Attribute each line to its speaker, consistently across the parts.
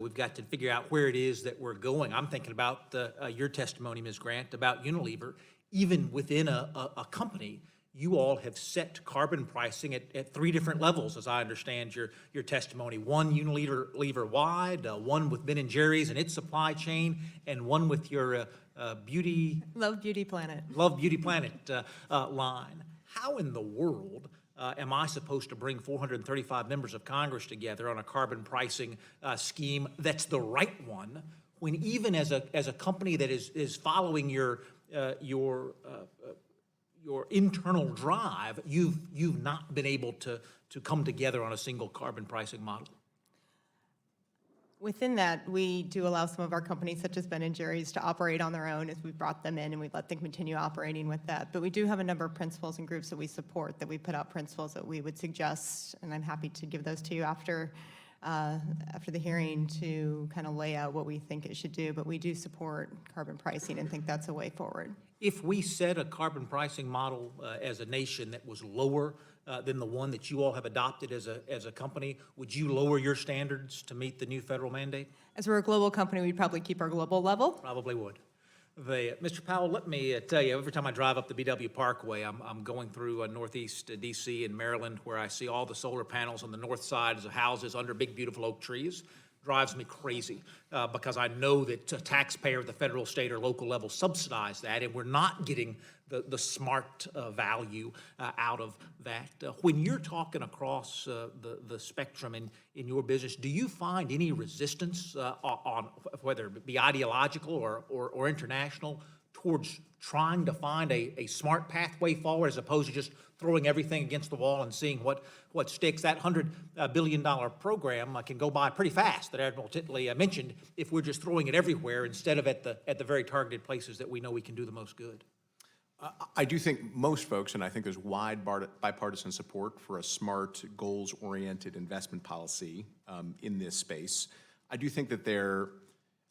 Speaker 1: We've got to figure out where it is that we're going. I'm thinking about your testimony, Ms. Grant, about Unilever. Even within a company, you all have set carbon pricing at three different levels, as I understand your testimony. One Unilever-wide, one with Ben & Jerry's and its supply chain, and one with your Love Beauty Planet line. How in the world am I supposed to bring 435 members of Congress together on a carbon pricing scheme that's the right one, when even as a company that is following your internal drive, you've not been able to come together on a single carbon pricing model?
Speaker 2: Within that, we do allow some of our companies, such as Ben & Jerry's, to operate on their own as we brought them in, and we let them continue operating with that. But we do have a number of principles and groups that we support, that we put out principles that we would suggest, and I'm happy to give those to you after the hearing to kind of lay out what we think it should do. But we do support carbon pricing and think that's a way forward.
Speaker 1: If we set a carbon pricing model as a nation that was lower than the one that you all have adopted as a company, would you lower your standards to meet the new federal mandate?
Speaker 2: As we're a global company, we'd probably keep our global level.
Speaker 1: Probably would. Mr. Powell, let me tell you, every time I drive up the BW Parkway, I'm going through Northeast D.C. and Maryland, where I see all the solar panels on the north side of houses under big, beautiful oak trees. Drives me crazy because I know that a taxpayer at the federal, state, or local level subsidize that, and we're not getting the smart value out of that. When you're talking across the spectrum in your business, do you find any resistance on whether it be ideological or international towards trying to find a smart pathway forward, as opposed to just throwing everything against the wall and seeing what sticks? That $100 billion program can go by pretty fast, that Admiral Titley mentioned, if we're just throwing it everywhere instead of at the very targeted places that we know we can do the most good.
Speaker 3: I do think most folks, and I think there's wide bipartisan support for a smart, goals-oriented investment policy in this space. I do think that there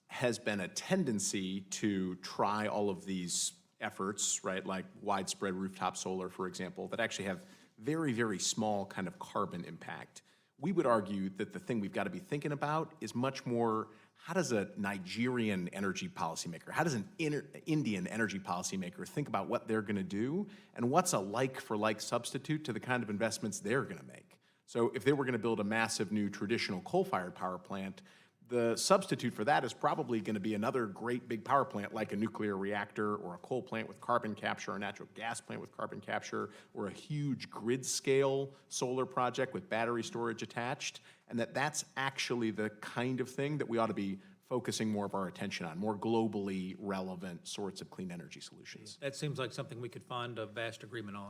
Speaker 3: has been a tendency to try all of these efforts, right, like widespread rooftop solar, for example, that actually have very, very small kind of carbon impact. We would argue that the thing we've got to be thinking about is much more, how does a Nigerian energy policymaker, how does an Indian energy policymaker think about what they're going to do, and what's a like-for-like substitute to the kind of investments they're going to make? So if they were going to build a massive new traditional coal-fired power plant, the substitute for that is probably going to be another great big power plant like a nuclear reactor, or a coal plant with carbon capture, or a natural gas plant with carbon capture, or a huge grid-scale solar project with battery storage attached, and that's actually the kind of thing that we ought to be focusing more of our attention on, more globally relevant sorts of clean energy solutions.
Speaker 1: That seems like something we could find a vast agreement on.